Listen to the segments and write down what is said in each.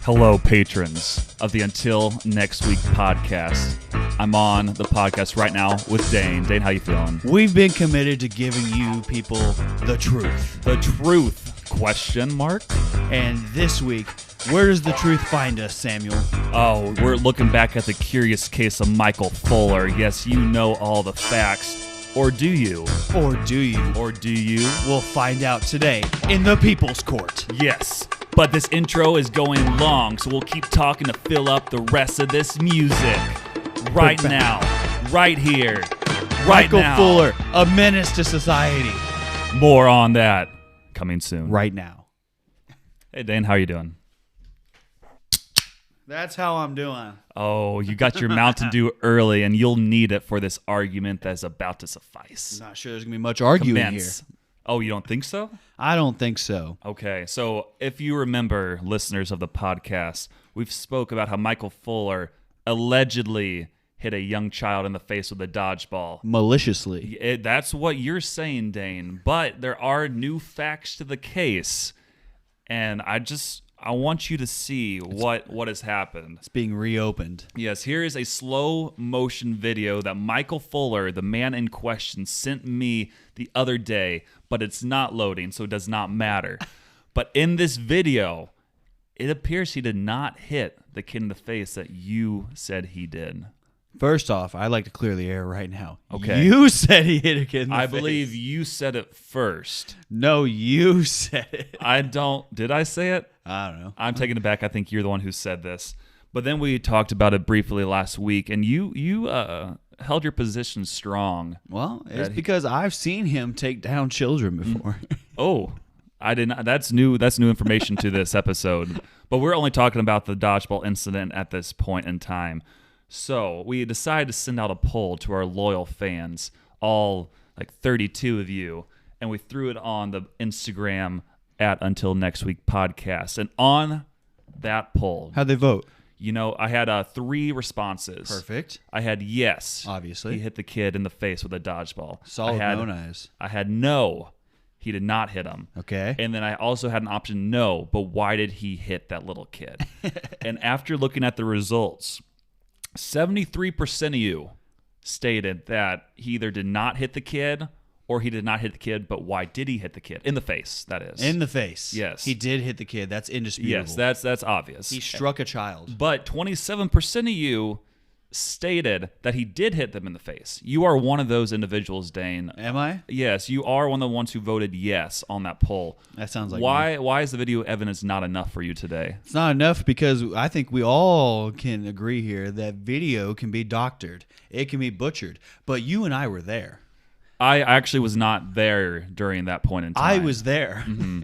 Hello, patrons of the Until Next Week podcast. I'm on the podcast right now with Dane. Dane, how you feeling? We've been committed to giving you people the truth. The truth? Question mark? And this week, where does the truth find us, Samuel? Oh, we're looking back at the curious case of Michael Fuller. Yes, you know all the facts. Or do you? Or do you? Or do you? We'll find out today in the People's Court. Yes. But this intro is going long, so we'll keep talking to fill up the rest of this music. Right now. Right here. Right Michael now. Fuller, a menace to society. More on that coming soon. Right now. Hey, Dane, how you doing? That's how I'm doing. Oh, you got your Mountain Dew early, and you'll need it for this argument that's about to suffice. Not sure there's going to be much arguing Commence. here. Oh, you don't think so? I don't think so. Okay, so if you remember, listeners of the podcast, we've spoke about how Michael Fuller allegedly hit a young child in the face with a dodgeball. Maliciously. That's what you're saying, Dane. But there are new facts to the case, and I want you to see what has happened. It's being reopened. Yes, here is a slow motion video that Michael Fuller, the man in question, sent me the other day, but it's not loading, so it does not matter. But in this video, it appears he did not hit the kid in the face that you said he did. First off, I'd like to clear the air right now. Okay. You said he hit a kid in the face. I believe you said it first. No, you said it. Did I say it? I don't know. I'm taking it back. I think you're the one who said this. But then we talked about it briefly last week, and you held your position strong. Well, it's because I've seen him take down children before. Oh, I did not. That's new information to this episode. But we're only talking about the dodgeball incident at this point in time. So we decided to send out a poll to our loyal fans, all like 32 of you, and we threw it on the Instagram at Until Next Week podcast. And on that poll, How'd they vote? you know, I had 3 responses. Perfect. I had yes, Obviously. he hit the kid in the face with a dodgeball. Solid I had, no eyes. I had no, he did not hit him. Okay. And then I also had an option no, but why did he hit that little kid? And after looking at the results, 73% of you stated that he either did not hit the kid or he did not hit the kid, but why did he hit the kid? In the face, that is. In the face. Yes. He did hit the kid. That's indisputable. Yes, that's obvious. He struck a child. But 27% of you stated that he did hit them in the face. You are one of those individuals, Dane. Am I? Yes, you are one of the ones who voted yes on that poll. That sounds like Why me. Why is the video evidence not enough for you today? It's not enough because I think we all can agree here that video can be doctored. It can be butchered. But you and I were there. I actually was not there during that point in time. I was there. Mm-hmm.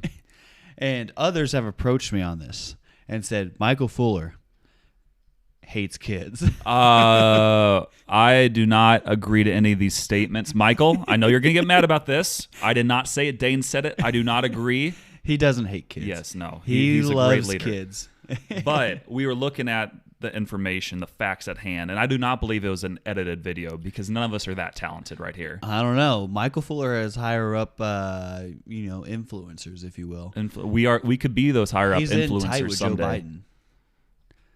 And others have approached me on this and said, Michael Fuller hates kids. I do not agree to any of these statements. Michael, I know you're going to get mad about this. I did not say it. Dane said it. I do not agree. He doesn't hate kids. Yes, no. He's a loves great leader. kids. But we were looking at the information, the facts at hand, and I do not believe it was an edited video because none of us are that talented right here. I don't know. Michael Fuller has higher up, influencers, if you will. We could be those higher up He's in influencers tight with someday. Joe Biden.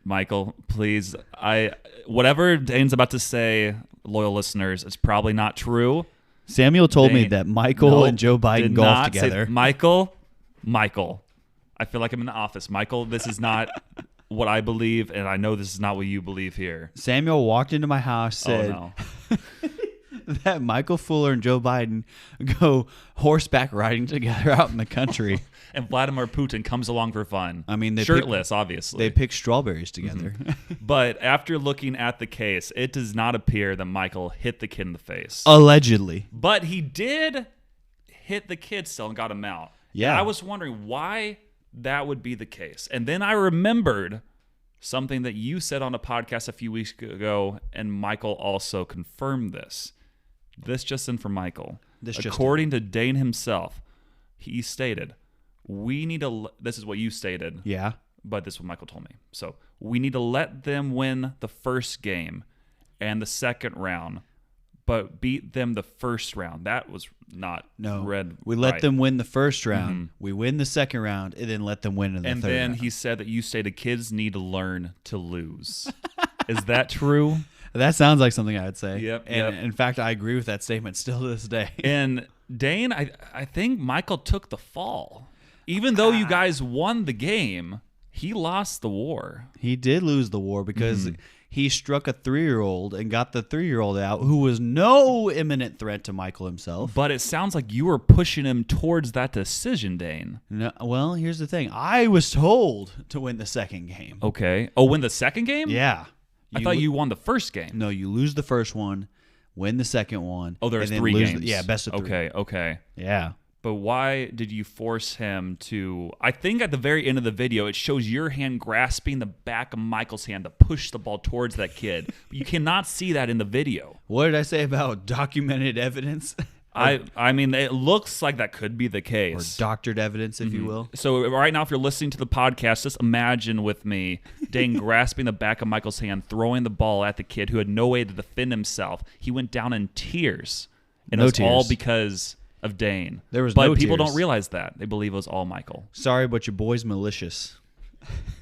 Michael, please. Whatever Dane's about to say, loyal listeners, it's probably not true. Samuel told me Dane, that Michael no, and Joe Biden did golf not say- together. Michael, I feel like I'm in the office. Michael, this is not what I believe, and I know this is not what you believe here. Samuel walked into my house, said Oh, no. that Michael Fuller and Joe Biden go horseback riding together out in the country. And Vladimir Putin comes along for fun. I mean, they shirtless, obviously. They pick strawberries together. But after looking at the case, it does not appear that Michael hit the kid in the face. Allegedly. But he did hit the kid still and got him out. Yeah. And I was wondering why that would be the case. And then I remembered something that you said on a podcast a few weeks ago, and Michael also confirmed this. This just in from Michael. According to Dane himself, he stated, this is what you stated. Yeah. But this is what Michael told me. So we need to let them win the first game and the second round, but beat them the first round. That was not No, read. we let right. them win the first round. We win the second round, and then let them win in the And third then round. he said that you stated kids need to learn to lose. Is that true? That sounds like something I would say. Yep, And yep. in fact, I agree with that statement still to this day. And Dane, I think Michael took the fall. Even though you guys won the game, he lost the war. He did lose the war because he struck a 3-year-old and got the 3-year-old out, who was no imminent threat to Michael himself. But it sounds like you were pushing him towards that decision, Dane. No, well, here's the thing. I was told to win the second game. Okay. Oh, win the second game? Yeah. I thought you won the first game. No, you lose the first one, win the second one. Oh, there's and then 3 lose games. Yeah, best of 3. Okay. Yeah. But why did you force him to? I think at the very end of the video, it shows your hand grasping the back of Michael's hand to push the ball towards that kid. But you cannot see that in the video. What did I say about documented evidence? I mean, it looks like that could be the Or case. doctored evidence, if you will. So right now, if you're listening to the podcast, just imagine with me Dane grasping the back of Michael's hand, throwing the ball at the kid who had no way to defend himself. He went down in tears. And No it was all tears. because of Dane. There was but no people tears. don't realize that. They believe it was all Michael. Sorry, but your boy's malicious.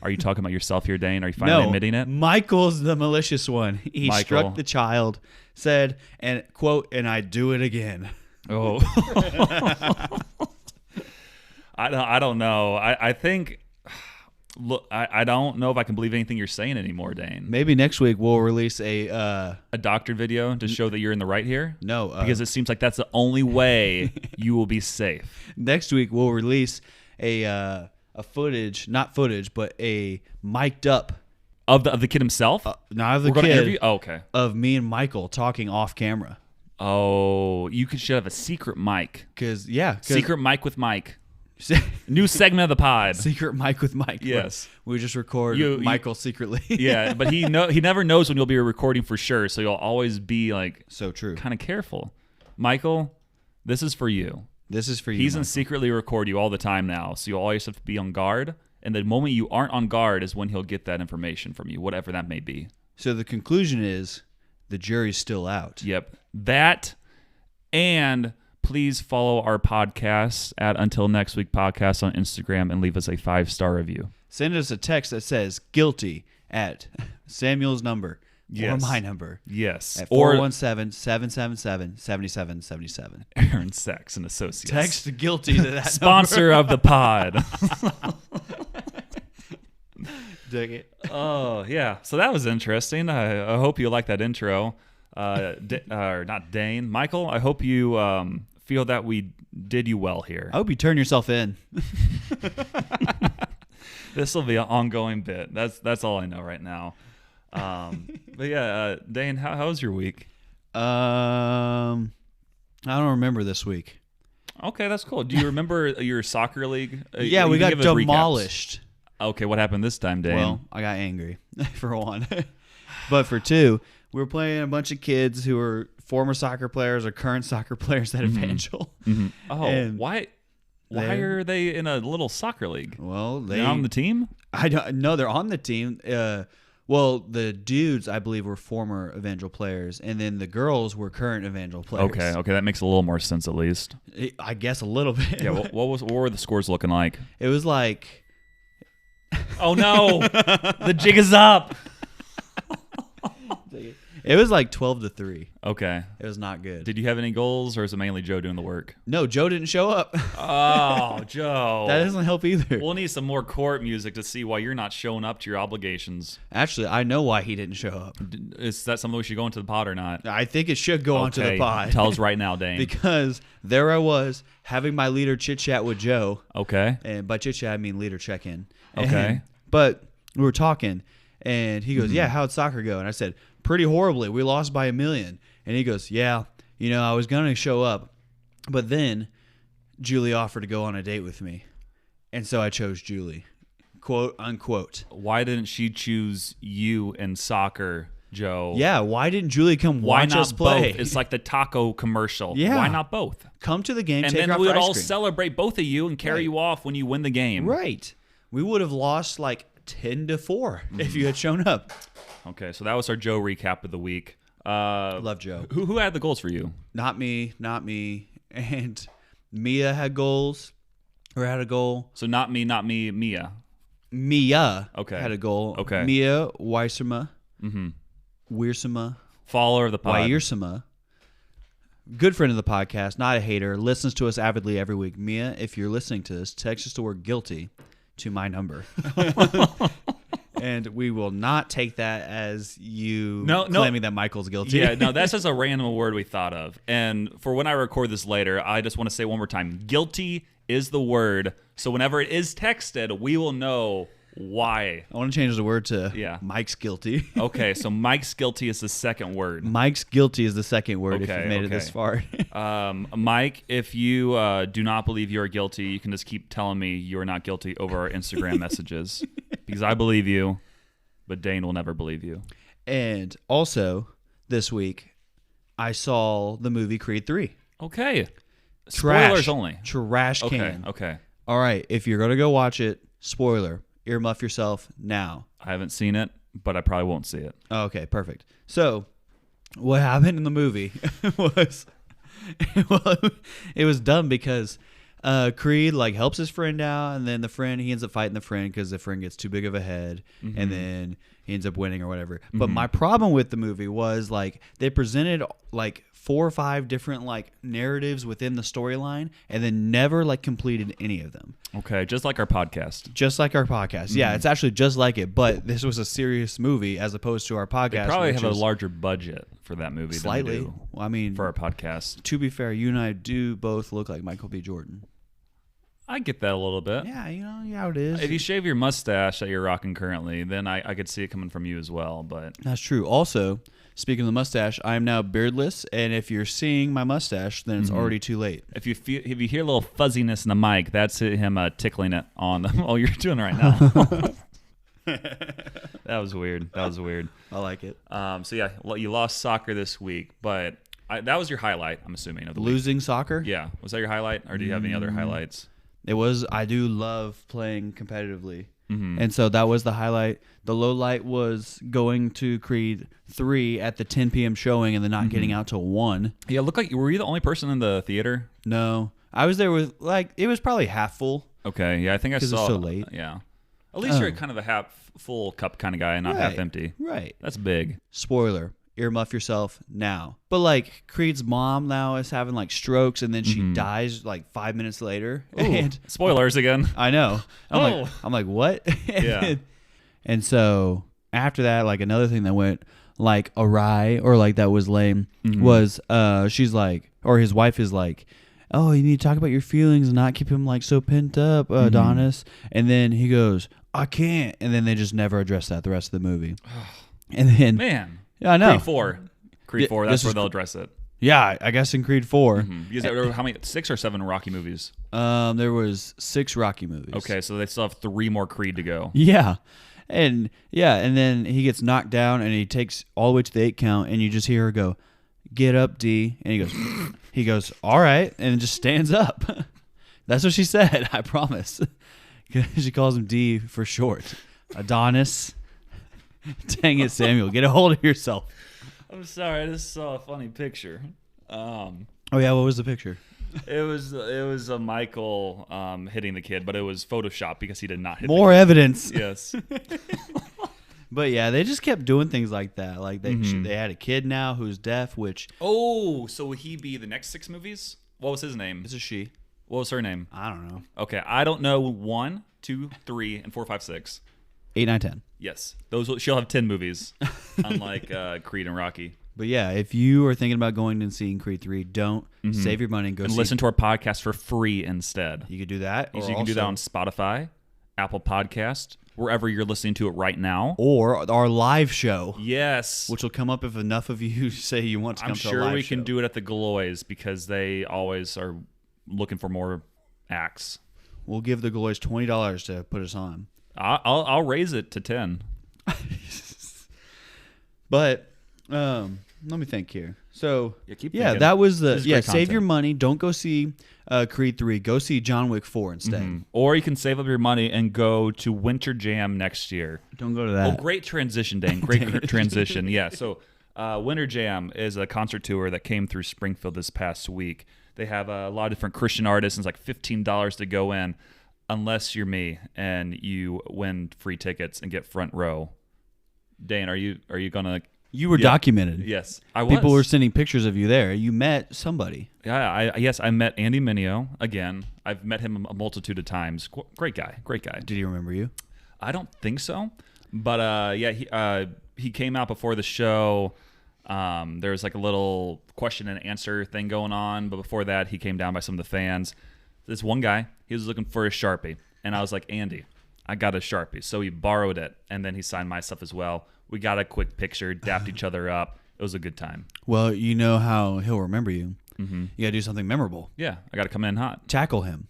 Are you talking about yourself here, Dane? Are you finally admitting it? Michael's the malicious one. He Michael. struck the child, said, and quote, and I do it again. Oh. I don't know. I think... Look, I don't know if I can believe anything you're saying anymore, Dane. Maybe next week we'll release a A doctored video to show that you're in the right here? no. Because it seems like that's the only way you will be safe. Next week we'll release a footage, not footage, but a mic'd up, Of the kid himself? not of the We're going to kid, interview? Oh, okay. of me and Michael talking off camera. Oh, should have a secret mic. Cause yeah, Secret mic with Mike. New segment of the pod. secret mic with Mike. Yes. we just record You- Michael secretly. Yeah, but he never knows when you'll be recording for sure, so you'll always be like So true. kind of careful. Michael, this is for you. This is for you. He's gonna Michael. secretly record you all the time now, so you'll always have to be on guard. And the moment you aren't on guard is when he'll get that information from you, whatever that may be. So the conclusion is the jury's still out. Yep. That, and please follow our podcast at Until Next Week Podcast on Instagram and leave us a 5-star review. Send us a text that says guilty at Samuel's number Yes. or my number Yes. at Or 417-777-7777. Aaron Sachs and Associates. Text guilty to that Sponsor of the pod. number. Dig it. Oh, yeah. So that was interesting. I hope you like that intro. Or not Dane. Michael, I hope you feel that we did you well here. I hope you turn yourself in. This will be an ongoing bit. That's all I know right now. But yeah, Dane, how was your week? I don't remember this week. Okay, that's cool. Do you remember your soccer league? Yeah, You we can got give us recaps. demolished. Okay, what happened this time, Dane? Well, I got angry for one. But for two, we were playing a bunch of kids who were former soccer players or current soccer players at Evangel. oh, and why they're- are they in a little soccer league? Well, They're on the team? I don't know. They're on the team. Well, the dudes, I believe, were former Evangel players, and then the girls were current Evangel players. Okay, that makes a little more sense at least. I guess a little bit. Yeah, what were the scores looking like? It was like Oh no, the jig is up. it was like 12-3. Okay. It was not good. Did you have any goals, or is it mainly Joe doing the work? No, Joe didn't show up. Oh, Joe. That doesn't help either. We'll need some more court music to see why you're not showing up to your obligations. Actually, I know why he didn't show up. Is that something we should go into the pod or not? I think it should go onto the Okay, pod. Tell us right now, Dane. Because there I was having my leader chit chat with Joe, Okay. and by chit chat I mean leader check in. Okay. But we were talking, and he goes, Mm-hmm. "Yeah, how'd soccer go?" And I said, "Pretty horribly. We lost by 1 million." And he goes, "Yeah, I was gonna show up, but then Julie offered to go on a date with me, and so I chose Julie." Quote unquote. Why didn't she choose you in soccer, Joe? Yeah, why didn't Julie come Why watch not us play? both? It's like the taco commercial. Yeah. Why not both? Come to the game, And take then her out we would for ice all cream. celebrate both of you and carry Right. you off when you win the game. Right. We would have lost like 10-4 if you had shown up. Okay, so that was our Joe recap of the week. Love Joe. Who had the goals for you? Not me. And Mia had goals. Or had a goal. So not me, Mia. Mia Okay. had a goal. Okay. Mia Weirsema. Mm-hmm. Weirsema. Follower of the pod. Weirsema. Good friend of the podcast, not a hater, listens to us avidly every week. Mia, if you're listening to this, text us the word guilty to my number. And we will not take that as you claiming that Michael's guilty. Yeah, no, that's just a random word we thought of. And for when I record this later, I just want to say one more time, guilty is the word. So whenever it is texted, we will know why. I want to change the word to Mike's guilty. Okay, so Mike's guilty is the second word. Mike's guilty is the second word if you've made it this far. Mike, if you do not believe you're guilty, you can just keep telling me you're not guilty over our Instagram messages. Because I believe you, but Dane will never believe you. And also, this week, I saw the movie Creed 3. Okay. Trash. Spoilers only. Trash can. Okay. All right, if you're going to go watch it, spoiler, earmuff yourself now. I haven't seen it, but I probably won't see it. Okay, perfect. So, what happened in the movie was, it was dumb because Creed like helps his friend out, and then he ends up fighting the friend because the friend gets too big of a head, and then he ends up winning or whatever. But my problem with the movie was like they presented like 4 or 5 different like narratives within the storyline, and then never like completed any of them. Okay, just like our podcast. Just like our podcast. Yeah, it's actually just like it, but this was a serious movie as opposed to our podcast. They probably have a larger budget for that movie slightly. than we do Well, I mean, for our podcast. to be fair, you and I do both look like Michael B. Jordan. I get that a little bit. Yeah, you know how it is. If you shave your mustache that you're rocking currently, then I could see it coming from you as well. But That's true. Also, speaking of the mustache, I am now beardless, and if you're seeing my mustache, then it's already too late. if you hear a little fuzziness in the mic, that's him tickling it on the. Oh, you're doing it right now. That was weird. I like it. So yeah, you lost soccer this week, but that was your highlight. I'm assuming of the week. Losing soccer? Yeah, was that your highlight, or do you have any other highlights? It was. I do love playing competitively. Mm-hmm. And so that was the highlight. The low light was going to Creed 3 at the 10 p.m. showing and then not getting out till 1. Yeah, it looked like were you the only person in the theater? No. I was there with, like, it was probably half full. Okay, yeah, I think I saw. Because it's so late. Yeah. At least you're kind of a half full cup kind of guy and not half empty. Right. That's big. Spoiler. Earmuff yourself now. But, like, Creed's mom now is having, like, strokes, and then she dies, like, 5 minutes later. Ooh, and spoilers again. I know. I'm like, what? Yeah. And so after that, like another thing that went like awry or like that was lame was she's like, or his wife is like, oh, you need to talk about your feelings and not keep him like so pent up, Adonis. And then he goes, I can't. And then they just never address that the rest of the movie. And then Man. Yeah, I know. Creed 4. That's where they'll address it. Yeah, I guess in Creed 4. Because there were how many? 6 or 7 Rocky movies. There was 6 Rocky movies. Okay, so they still have 3 more Creed to go. Yeah. And then he gets knocked down and he takes all the way to the 8 count and you just hear her go, "Get up, D." And he goes, "All right," and just stands up. That's what she said, I promise. She calls him D for short. Adonis. Dang it, Samuel. Get a hold of yourself. I'm sorry, I just saw a funny picture. Oh yeah, what was the picture? It was a Michael hitting the kid, but it was Photoshop because he did not hit More evidence. the kid. Yes. But yeah, they just kept doing things like that. Like they had a kid now who's deaf, which Oh, so would he be the next 6 movies? What was his name? is a she. What was her name? I don't know. Okay, I don't know 1, 2, 3, and 4, 5, 6. 8, 9, 10. Yes, she'll have 10 movies, unlike Creed and Rocky. But yeah, if you are thinking about going and seeing Creed 3, don't save your money and go And see listen to our podcast for free instead. You could do that. So you can do that on Spotify, Apple Podcast, wherever you're listening to it right now. Or our live show. Yes. Which will come up if enough of you say you want to come to a live show. I'm sure we can do it at the Galois because they always are looking for more acts. We'll give the Galois $20 to put us on. I'll raise it to 10. But let me think here. So that was the save content. Your money. Don't go see Creed 3. Go see John Wick 4 instead. Or you can save up your money and go to Winter Jam next year. Don't go to that. Oh, great transition, Dane. Great transition. Yeah. So Winter Jam is a concert tour that came through Springfield this past week. They have a lot of different Christian artists, and it's like $15 to go in, unless you're me and you win free tickets and get front row. Dane, are you gonna? You were documented. Yes, I was. People were sending pictures of you there. You met somebody. Yeah, I met Andy Mineo again. I've met him a multitude of times. Great guy. Did he remember you? I don't think so, but he came out before the show. There was like a little question and answer thing going on, but before that, he came down by some of the fans. This one guy, he was looking for a Sharpie, and I was like, Andy, I got a Sharpie. So he borrowed it, and then he signed my stuff as well. We got a quick picture, dapped each other up. It was a good time. Well, you know how he'll remember you. Mm-hmm. You got to do something memorable. Yeah, I got to come in hot. Tackle him.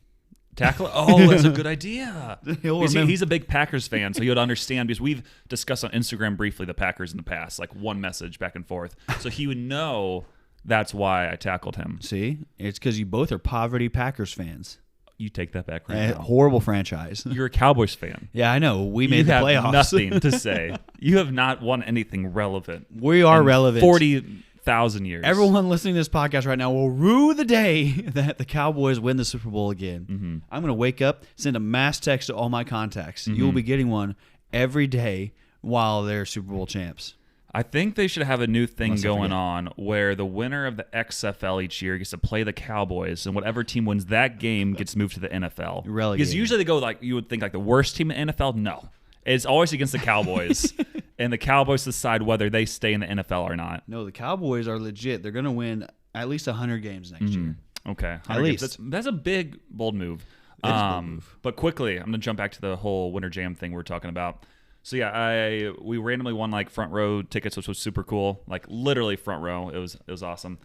Tackle? Oh, that's a good idea. He's a big Packers fan, so he would understand because we've discussed on Instagram briefly the Packers in the past, like one message back and forth. So he would know that's why I tackled him. See? It's because you both are poverty Packers fans. You take that back right now. Horrible franchise. You're a Cowboys fan. Yeah, I know. We made the playoffs. You have nothing to say. You have not won anything relevant. We are relevant. 40,000 years. Everyone listening to this podcast right now will rue the day that the Cowboys win the Super Bowl again. Mm-hmm. I'm going to wake up, send a mass text to all my contacts. Mm-hmm. You will be getting one every day while they're Super Bowl champs. I think they should have a new thing going on where the winner of the XFL each year gets to play the Cowboys, and whatever team wins that game gets moved to the NFL. Relegated. Because usually they go like you would think like the worst team in the NFL. No, it's always against the Cowboys, and the Cowboys decide whether they stay in the NFL or not. No, the Cowboys are legit. They're going to win at least 100 games next year. Okay, at least that's a big bold move. Bold move. But quickly, I'm gonna jump back to the whole Winter Jam thing we're talking about. So yeah, we randomly won like front row tickets, which was super cool. Like literally front row. It was awesome.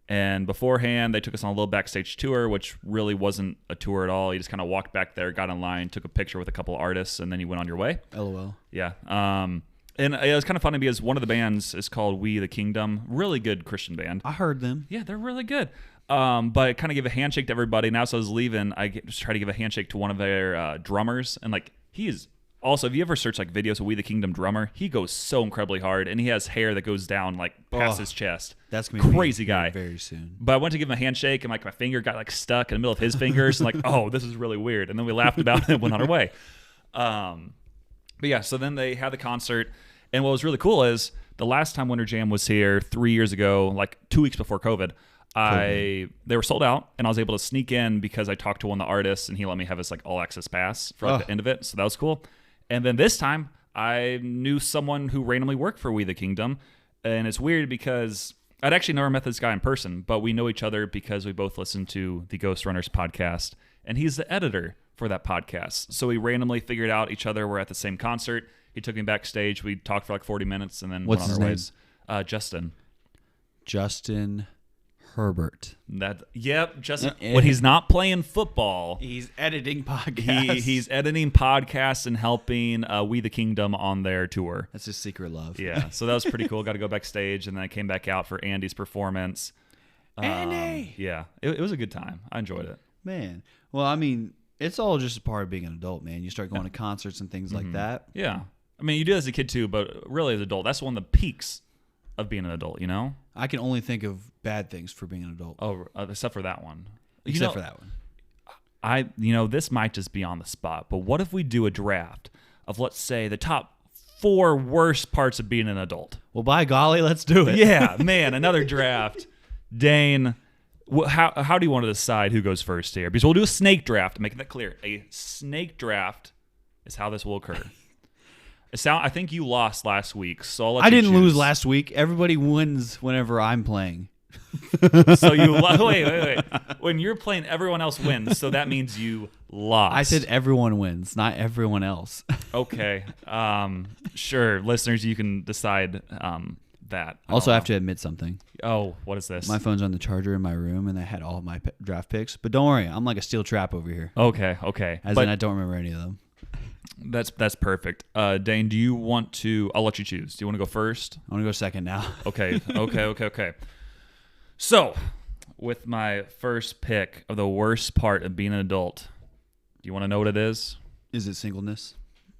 And beforehand, they took us on a little backstage tour, which really wasn't a tour at all. You just kind of walked back there, got in line, took a picture with a couple artists, and then you went on your way. LOL. Yeah. And it was kind of funny because one of the bands is called We the Kingdom. Really good Christian band. I heard them. Yeah, they're really good. But kind of give a handshake to everybody. Now, as I was leaving, just try to give a handshake to one of their drummers, and like he is. Also, if you ever search like videos of We the Kingdom drummer, he goes so incredibly hard, and he has hair that goes down like past his chest. That's gonna be crazy guy. Very soon. But I went to give him a handshake, and like my finger got like stuck in the middle of his fingers, and like, oh, this is really weird. And then we laughed about it and went on our way. But yeah, so then they had the concert, and what was really cool is the last time Winter Jam was here 3 years ago, like 2 weeks before COVID. They were sold out, and I was able to sneak in because I talked to one of the artists, and he let me have his like all access pass for like, the end of it. So that was cool. And then this time, I knew someone who randomly worked for We the Kingdom. And it's weird because I'd actually never met this guy in person, but we know each other because we both listen to the Ghost Runners podcast. And he's the editor for that podcast. So we randomly figured out each other. We're at the same concert. He took me backstage. We talked for like 40 minutes and then went on our ways. Justin. Justin Herbert. Justin. When he's not playing football, he's editing podcasts. He's editing podcasts and helping We the Kingdom on their tour. That's his secret love. Yeah, so that was pretty cool. Got to go backstage, and then I came back out for Andy's performance. Andy! Yeah, it was a good time. I enjoyed it. Man, well, I mean, it's all just a part of being an adult, man. You start going to concerts and things like that. Yeah. I mean, you do as a kid too, but really as an adult, that's one of the peaks of being an adult, you know? I can only think of bad things for being an adult. Oh, except for that one. Except for that one. This might just be on the spot, but what if we do a draft of, let's say, the top 4 worst parts of being an adult? Well, by golly, let's do it. Yeah, man, another draft. Dane, how do you want to decide who goes first here? Because we'll do a snake draft, making that clear. A snake draft is how this will occur. I think you lost last week, so I'll let I you didn't choose. lose last week. Everybody wins whenever I'm playing. So you wait. When you're playing, everyone else wins. So that means you lost. I said everyone wins, not everyone else. Okay. Sure, listeners, you can decide that. Also, I have to admit something. Oh, what is this? My phone's on the charger in my room, and I had all my draft picks. But don't worry, I'm like a steel trap over here. Okay. As in, I don't remember any of them. That's perfect. Dane, do you want to? I'll let you choose. Do you want to go first? I want to go second now. Okay. So, with my first pick of the worst part of being an adult, do you want to know what it is? Is it singleness?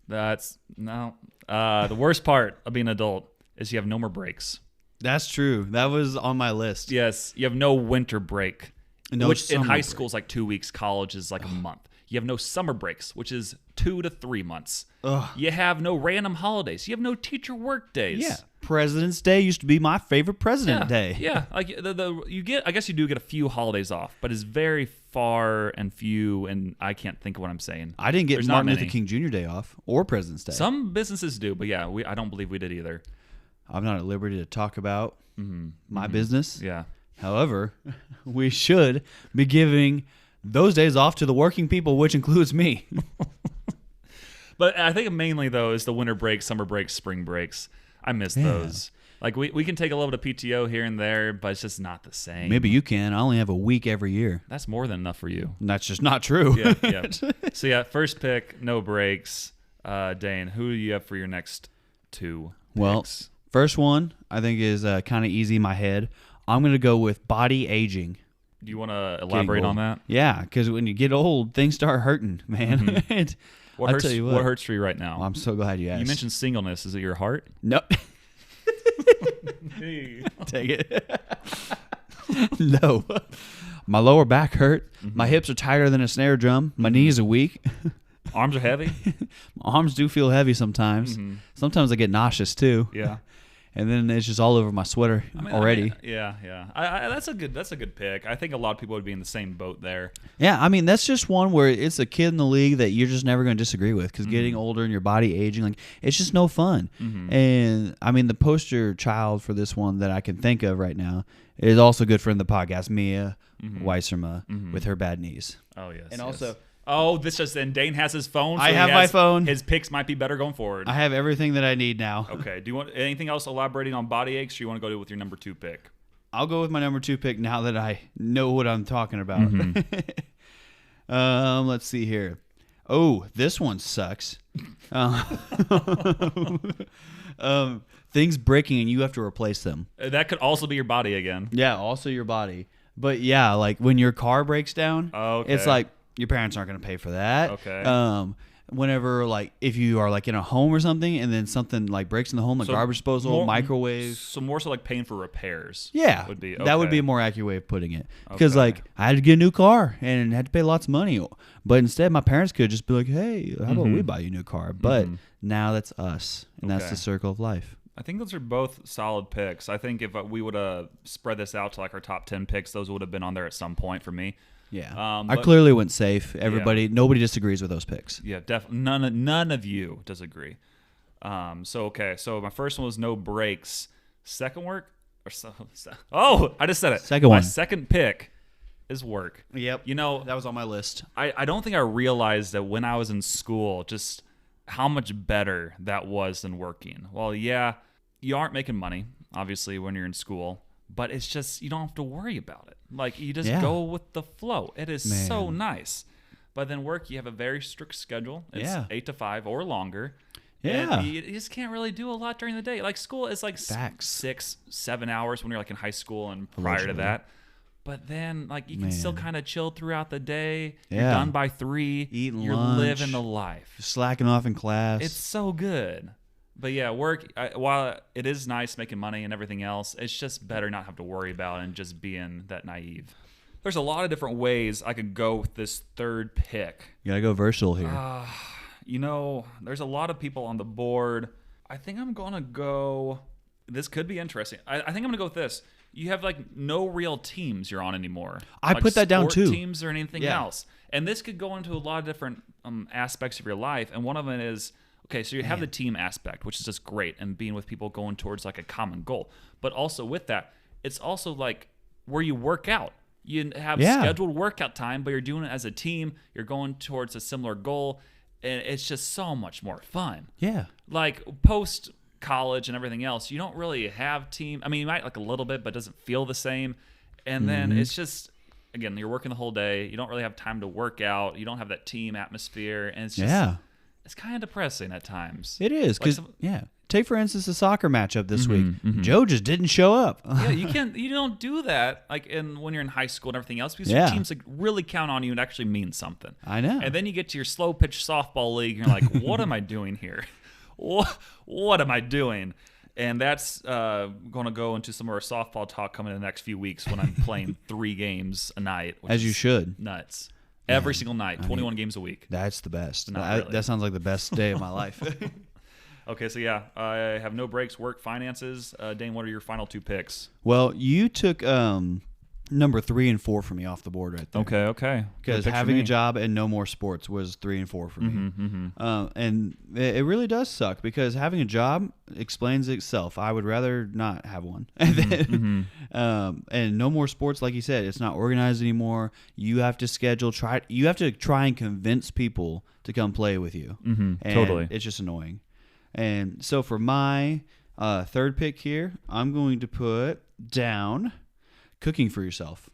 That's no. The worst part of being an adult is you have no more breaks. That's true. That was on my list. Yes, you have no winter break, No which in summer high break. school is like 2 weeks. College is like a month. You have no summer breaks, which is 2 to 3 months. Ugh. You have no random holidays. You have no teacher work days. Yeah. President's Day used to be my favorite President Day. Yeah, like you get. I guess you do get a few holidays off, but it's very far and few, and I can't think of what I'm saying. I didn't get There's not Martin Luther many. King Jr. Day off or President's Day. Some businesses do, but yeah, I don't believe we did either. I'm not at liberty to talk about my business. Yeah. However, we should be giving those days off to the working people, which includes me. But I think mainly though is the winter breaks, summer breaks, spring breaks. I miss those. Like we can take a little bit of PTO here and there, but it's just not the same. Maybe you can. I only have a week every year. That's more than enough for you. And that's just not true. Yeah, yeah. So yeah, first pick, no breaks. Dane, who do you have for your next 2 Well, picks? first one I think is kind of easy in my head. I'm going to go with body aging. Do you want to elaborate on that? Yeah, because when you get old, things start hurting, man. And What I'll hurts? tell you What hurts for you right now? I'm so glad you asked. You mentioned singleness. Is it your heart? No. Take it. No. My lower back hurt. My hips are tighter than a snare drum. My knees are weak. Arms are heavy. My arms do feel heavy sometimes. Sometimes I get nauseous too. Yeah. And then it's just all over my sweater already. Yeah. That's a good pick. I think a lot of people would be in the same boat there. Yeah, I mean, that's just one where it's a kid in the league that you're just never going to disagree with because getting older and your body aging, like, it's just no fun. And, I mean, the poster child for this one that I can think of right now is also a good friend of the podcast, Mia Weiserma, with her bad knees. Oh yes. And yes. also... Oh, this just then Dane has his phone. So I have my phone. His picks might be better going forward. I have everything that I need now. Okay. Do you want anything else elaborating on body aches, or you want to go with your number 2 pick? I'll go with my number 2 pick now that I know what I'm talking about. Let's see here. Oh, this one sucks. Things breaking and you have to replace them. That could also be your body again. Yeah, also your body. But yeah, like when your car breaks down, Okay. it's like your parents aren't going to pay for that. Okay. Whenever, like, if you are like in a home or something and then something like breaks in the home, like So garbage disposal, microwave. So more so like paying for repairs. Yeah, Would be that would okay. be a more accurate way of putting it. Because Okay. like I had to get a new car and had to pay lots of money, but instead my parents could just be like, "Hey, how about we buy you a new car?" But now that's us, and that's Okay. the circle of life. I think those are both solid picks. I think if we would have spread this out to like our top 10 picks, those would have been on there at some point for me. Yeah, I I but- clearly went safe. Everybody, nobody disagrees with those picks. Yeah, definitely. None of you disagree. So my first one was no breaks. Second work or oh, I just said it. Second My one. second pick is work. Yep, You know, that was on my list. I don't think I realized that when I was in school, just how much better that was than working. Well, yeah, you aren't making money, obviously, when you're in school, but it's just, you don't have to worry about it. Like, you just Yeah. go with the flow. It is so Man. nice. But then work, you have a very strict schedule. It's Yeah. 8 to 5 or longer. Yeah. And you just can't really do a lot during the day. Like, school is like Facts. 6-7 hours when you're like in high school and prior to Allegedly. that. But then, like, you can still Man. kind of chill throughout the day. You're Yeah. done by 3. Eating You're lunch. living the life. Slacking off in class. It's so good. But yeah, work, while it is nice making money and everything else, it's just better not have to worry about it and just being that naive. There's a lot of different ways I could go with this third pick. you gotta go versatile here. You know, there's a lot of people on the board. I think I'm going to go. This could be interesting. I think I'm going to go with this. You have like no real teams you're on anymore. I Like put that down, sport too. Teams or anything Yeah. else. And this could go into a lot of different aspects of your life. And one of them is, okay, so you have the team aspect, which is just great, and being with people going towards like a common goal. But also with that, it's also like where you work out. You have Yeah. scheduled workout time, but you're doing it as a team. You're going towards a similar goal, and it's just so much more fun. Yeah. Like post college and everything else, you don't really have team. I mean, you might like a little bit, but it doesn't feel the same. And then Mm-hmm. it's just, again, you're working the whole day. You don't really have time to work out. You don't have that team atmosphere, and it's just, Yeah. it's kind of depressing at times. It is Like because some- Take for instance the soccer matchup this week. Joe just didn't show up. Yeah, you don't do that like when you're in high school and everything else because Yeah. your teams like, really count on you and actually mean something. I know. And then you get to your slow pitch softball league and you're like, what am I doing here? What am I doing? And that's going to go into some of our softball talk coming in the next few weeks when I'm playing 3 games a night. Which As you is should. Nuts. Every single night, 21 games a week. That's the best. Not really. That sounds like the best day of my life. Okay, so yeah, I have no breaks, work, finances. Dane, what are your final 2 picks? Well, you took number 3 and 4 for me off the board right there. Okay. Because having a job and no more sports was 3 and 4 for me. And it really does suck because having a job explains itself. I would rather not have one. And no more sports, like you said, it's not organized anymore. You have to schedule. You have to try and convince people to come play with you. And Totally. it's just annoying. And so for my third pick here, I'm going to put down cooking for yourself.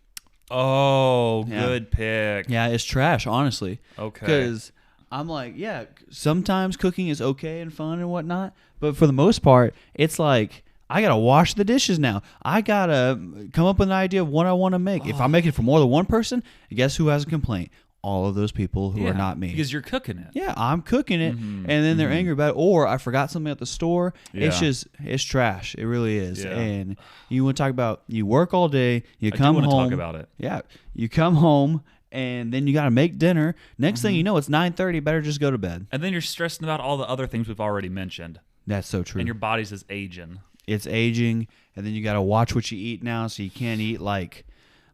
Oh, Yeah. good pick. Yeah, it's trash, honestly. Okay. Because I'm like, yeah, sometimes cooking is okay and fun and whatnot, but for the most part, it's like I gotta wash the dishes now. I gotta come up with an idea of what I want to make. If I'm making it for more than one person, guess who has a complaint? All of those people who are not me. Because you're cooking it. Yeah, I'm cooking it, and then they're angry about it, or I forgot something at the store. Yeah. It's trash. It really is. Yeah. And you want to talk about you work all day, you I come do want to home. talk about it. Yeah, you come home, and then you got to make dinner. Next thing you know, it's 9:30. Better just go to bed. And then you're stressing about all the other things we've already mentioned. That's so true. And your body's just aging. It's aging, and then you got to watch what you eat now, so you can't eat like,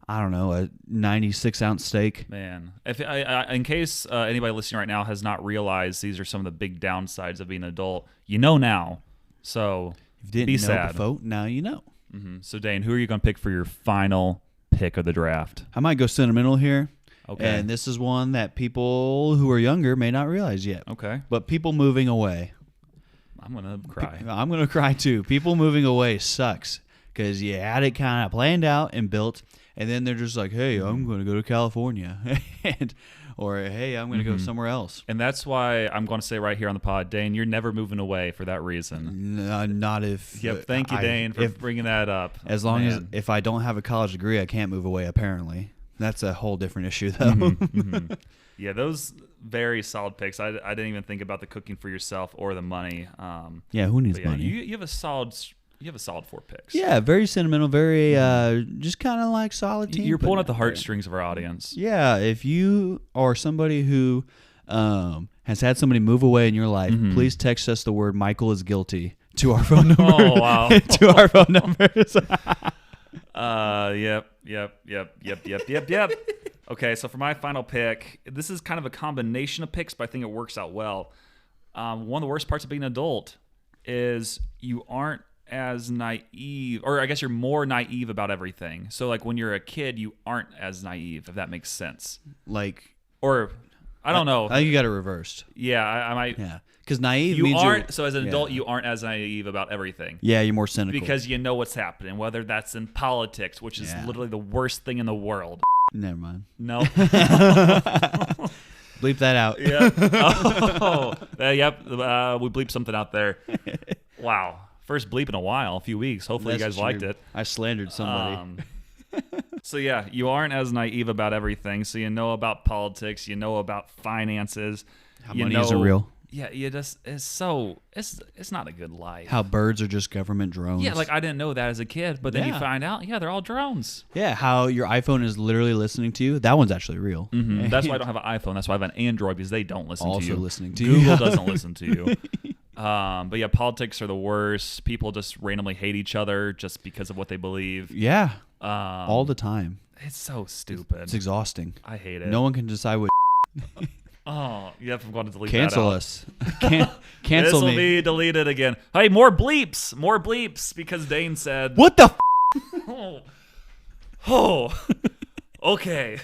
I don't know, a 96-ounce steak. Man, if in case anybody listening right now has not realized these are some of the big downsides of being an adult, you know now. So If you be didn't know sad. before, now you know. So Dane, who are you going to pick for your final pick of the draft? I might go sentimental here. Okay. And this is one that people who are younger may not realize yet. Okay. But people moving away. I'm going to cry. I'm going to cry too. People moving away sucks because you had it kind of planned out and built, and then they're just like, hey, I'm going to go to California. Or, hey, I'm going to go somewhere else. And that's why I'm going to say right here on the pod, Dane, you're never moving away for that reason. Not if. Yep. Thank you, Dane, for bringing that up. As long as Man. if I don't have a college degree, I can't move away, apparently. That's a whole different issue, though. Yeah, those very solid picks. I didn't even think about the cooking for yourself or the money. Yeah, who needs But yeah, money? you have a solid 4 picks. Yeah, very sentimental, very just kind of like solid team. You're pulling but- at the heartstrings of our audience. Yeah, if you are somebody who has had somebody move away in your life, please text us the word Michael is guilty to our phone number. Oh, wow. To our phone numbers. Yep. Okay, so for my final pick, this is kind of a combination of picks, but I think it works out well. One of the worst parts of being an adult is you aren't as naive, or I guess you're more naive about everything. So like when you're a kid, you aren't as naive, if that makes sense. Like, Or I don't know. I think you got it reversed. Yeah, I might. Yeah, because naive You means aren't. you're, So as an adult, you aren't as naive about everything. yeah, you're more cynical Because you know what's happening, whether that's in politics, which is Yeah. literally the worst thing in the world. Never mind. No. Bleep that out. Yeah. Oh, yep. We bleeped something out there. Wow. First bleep in a while, a few weeks. Hopefully That's you guys liked true. it. I slandered somebody. So yeah, you aren't as naive about everything. So you know about politics, you know about finances. How you money know, isn't real. Yeah, it's not a good life. How birds are just government drones. Yeah, like I didn't know that as a kid, but then you Yeah. find out, yeah, they're all drones. Yeah, how your iPhone is literally listening to you. That one's actually real. That's why I don't have an iPhone. That's why I have an Android, because they don't listen Also to you. listening to Google you. doesn't listen to you. But yeah, politics are the worst. People just randomly hate each other just because of what they believe. Yeah, All all the time. It's so stupid. It's exhausting. I hate it. No one can decide what. Oh, yep, I'm going to delete Cancel that out. us. Cancel This will me. be deleted again. Hey, more bleeps, because Dane said. What the? Oh, oh. Okay.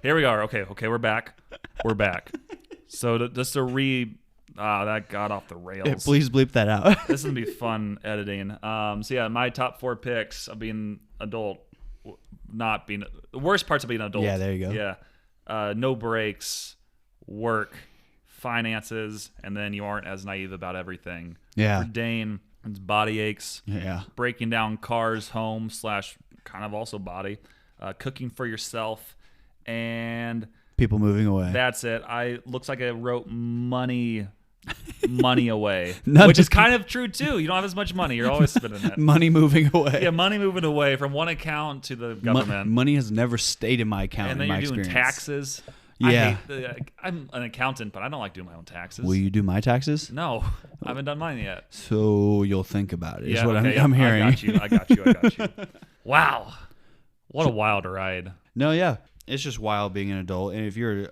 Here we are. Okay, we're back. So just to that got off the rails. Please bleep that out. This is gonna be fun editing. So yeah, my top 4 picks of being adult, not being the worst parts of being an adult. Yeah, there you go. Yeah, no breaks, work, finances, and then you aren't as naive about everything. Yeah. For Dane, it's body aches, Yeah. breaking down cars, home / kind of also body, cooking for yourself, and People moving away. that's it. Looks like I wrote money money away, Not which is just- kind of true too. You don't have as much money. You're always spending it. Money moving away. Yeah, money moving away from one account to the government. Money has never stayed in my account and then in my you're doing experience. taxes. Yeah. I'm an accountant, but I don't like doing my own taxes. Will you do my taxes? No, I haven't done mine yet. So you'll think about it. Is Yeah, what okay, I'm hearing. I got you. Wow, what a wild ride. No, yeah, it's just wild being an adult. And if you're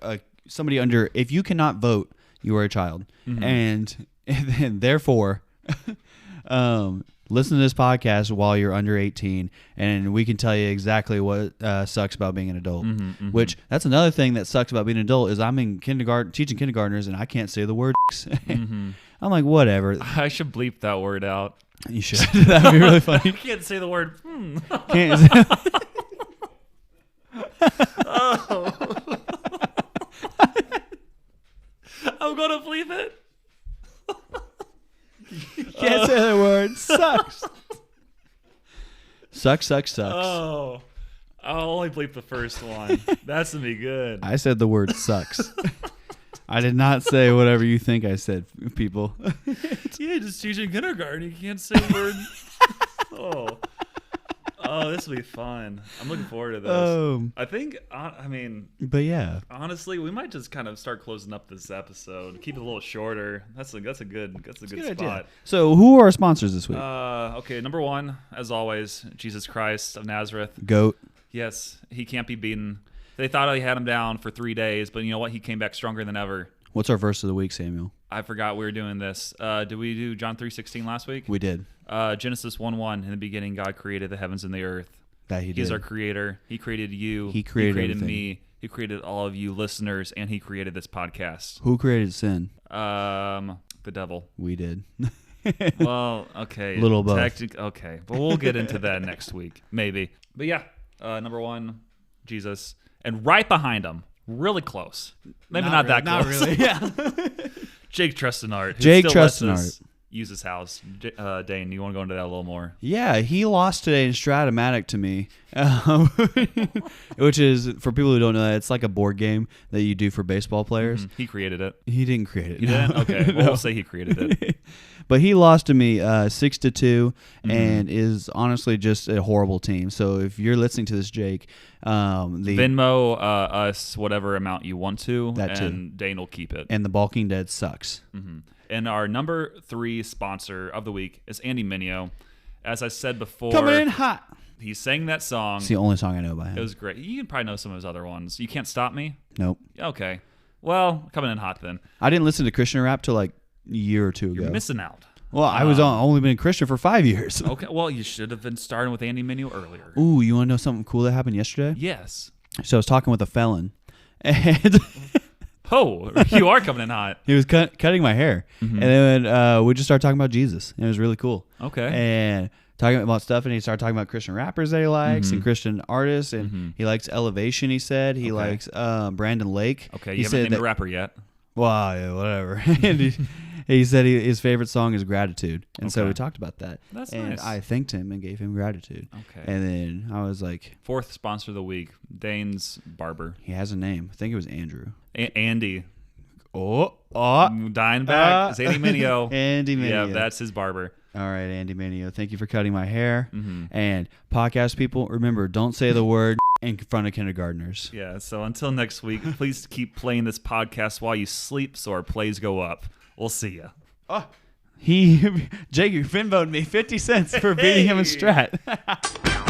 somebody under, if you cannot vote, you are a child, and therefore, listen to this podcast while you're under 18, and we can tell you exactly what sucks about being an adult. Which that's another thing that sucks about being an adult is I'm in kindergarten teaching kindergartners, and I can't say the word. I'm like, whatever. I should bleep that word out. You should. That'd be really I funny. can't say the word. Can't. I'm gonna bleep it. Can't say the word. Sucks. Sucks. Oh, I'll only bleep the first one. That's gonna be good. I said the word sucks. I did not say whatever you think I said, people. Yeah, just teaching kindergarten. You can't say the word. Oh, this will be fun. I'm looking forward to this. I think. I mean, But yeah, honestly, we might just kind of start closing up this episode. Keep it a little shorter. That's a good spot. idea. So who are our sponsors this week? Okay, number one, as always, Jesus Christ of Nazareth. Goat. Yes, he can't be beaten. They thought he had him down for 3 days, but you know what? He came back stronger than ever. What's our verse of the week, Samuel? I forgot we were doing this. Did we do John 3:16 last week? We did. Genesis 1:1. In the beginning, God created the heavens and the earth. That he did. He's our creator. He created you. He created everything. me. He created all of you listeners, and he created this podcast. Who created sin? The devil. We did. Well, okay. Little both. Okay, but we'll get into that next week, maybe. But yeah, number one, Jesus, and right behind him, really close. Maybe not that Not close. really. Yeah. Jake Trustenart. Who Jake still lets Trustenart. us use his house. Dane, you want to go into that a little more? Yeah, he lost today in Stratomatic to me, which is, for people who don't know that, it's like a board game that you do for baseball players. He created it. He didn't create it. You no. didn't? Okay, well, we'll say he created it. But he lost to me 6-2, and is honestly just a horrible team. So if you're listening to this, Jake, the Venmo us whatever amount you want to, That too. and Dane will keep it. and the Balking Dead sucks. And our number 3 sponsor of the week is Andy Mineo. As I said before, Coming in hot. he sang that song. It's the only song I know by him. It was great. You can probably know some of his other ones. You Can't Stop Me? Nope. Okay. Well, coming in hot then. I didn't listen to Christian rap till like a year or two ago. You're missing out. Well, I was only been a Christian for 5 years. Okay. Well, you should have been starting with Andy Mineo earlier. Ooh, you want to know something cool that happened yesterday? Yes. So I was talking with a felon, and Oh, you are coming in hot. he was cutting my hair, and then we just started talking about Jesus, and it was really cool. Okay. And talking about stuff, and he started talking about Christian rappers that he likes and Christian artists, and he likes Elevation. He said he likes Brandon Lake. Okay. He You haven't said named that, the rapper yet. well, yeah, whatever. And he said his favorite song is Gratitude, and so Okay. we talked about that. That's and nice. I thanked him and gave him gratitude. Okay. And then I was like, 4th sponsor of the week, Dane's barber. he has a name. I think it was Andrew. Andy. Oh, Dying back. It's Andy Mineo. Andy Mineo. Yeah, that's his barber. All right, Andy Mineo. Thank you for cutting my hair. And podcast people, remember, don't say the word in front of kindergartnens. Yeah, so until next week, please keep playing this podcast while you sleep so our plays go up. We'll see ya. Jake, you fin voted me 50 cents for beating him in Strat.